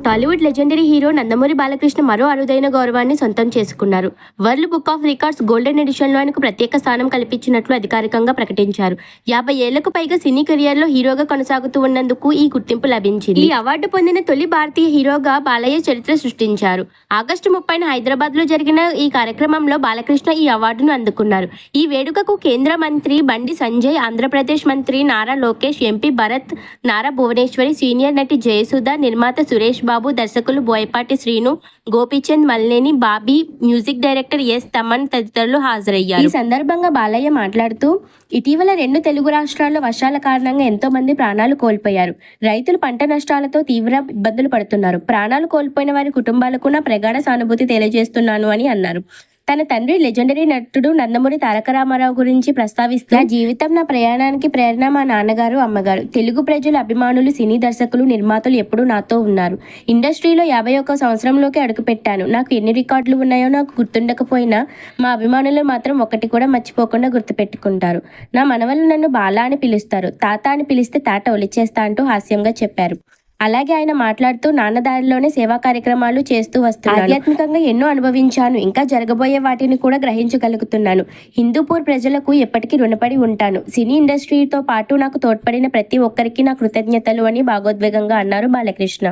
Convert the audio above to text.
Tollywood legendary hero Nandamuri Balakrishna మరో అరుదైన గౌరవాన్ని సొంతం చేసుకున్నారు. World book of records golden ఎడిషన్లో ఆయనకు ప్రత్యేక స్థానం కల్పించినట్లు అధికారికంగా ప్రకటించారు. 50 ఏళ్లకు పైగా సినీ కెరియర్లో హీరోగా కొనసాగుతూ ఉన్నందుకు ఈ గుర్తింపు లభించింది. ఈ అవార్డు పొందిన తొలి భారతీయ హీరోగా బాలయ్య చరిత్ర సృష్టించారు. ఆగస్టు 30న హైదరాబాద్లో జరిగిన ఈ కార్యక్రమంలో బాలకృష్ణ ఈ అవార్డును అందుకున్నారు. ఈ వేడుకకు కేంద్ర మంత్రి బండి సంజయ్, ఆంధ్రప్రదేశ్ మంత్రి నారా లోకేష్, ఎంపీ భరత్, నారా భువనేశ్వరి, సీనియర్ నటి జయసుధ, నిర్మాత సురేష్ బాబు, దర్శకులు Boyapati Srinu, Gopichand Malleni, Bobby, music director S Thaman తదితరులు హాజరయ్యారు. ఈ సందర్భంగా బాలయ్య మాట్లాడుతూ, ఇటీవల 2 తెలుగు రాష్ట్రాల్లో వర్షాల కారణంగా ఎంతో మంది ప్రాణాలు కోల్పోయారు. రైతులు పంట నష్టాలతో తీవ్ర ఇబ్బందులు పడుతున్నారు. ప్రాణాలు కోల్పోయిన వారి కుటుంబాలకు నా ప్రగాఢ సానుభూతి తెలియజేస్తున్నాను అని అన్నారు. తన తండ్రి లెజెండరీ నటుడు నందమూరి తారక రామారావు గురించి ప్రస్తావిస్తూ, నా జీవితం, నా ప్రయాణానికి ప్రేరణ మా నాన్నగారు, అమ్మగారు. తెలుగు ప్రజల అభిమానులు, సినీ దర్శకులు, నిర్మాతలు ఎప్పుడూ నాతో ఉన్నారు. ఇండస్ట్రీలో 51వ సంవత్సరంలోకి అడుగుపెట్టాను. నాకు ఎన్ని రికార్డులు ఉన్నాయో నాకు గుర్తుండకపోయినా మా అభిమానులు మాత్రం ఒక్కటి కూడా మర్చిపోకుండా గుర్తుపెట్టుకుంటారు. నా మనవలు నన్ను బాలా అని పిలుస్తారు. తాత అని పిలిస్తే తాట ఒలిచేస్తా అంటూ హాస్యంగా చెప్పారు. అలాగే ఆయన మాట్లాడుతూ, నాన్న దారిలోనే సేవా కార్యక్రమాలు చేస్తూ వస్తున్నాను. ఆధ్యాత్మికంగా ఎన్నో అనుభవించాను. ఇంకా జరగబోయే వాటిని కూడా గ్రహించగలుగుతున్నాను. హిందూపూర్ ప్రజలకు ఎప్పటికీ రుణపడి ఉంటాను. సినీ ఇండస్ట్రీతో పాటు నాకు తోడ్పడిన ప్రతి ఒక్కరికి నా కృతజ్ఞతలు అని భావోద్వేగంగా అన్నారు బాలకృష్ణ.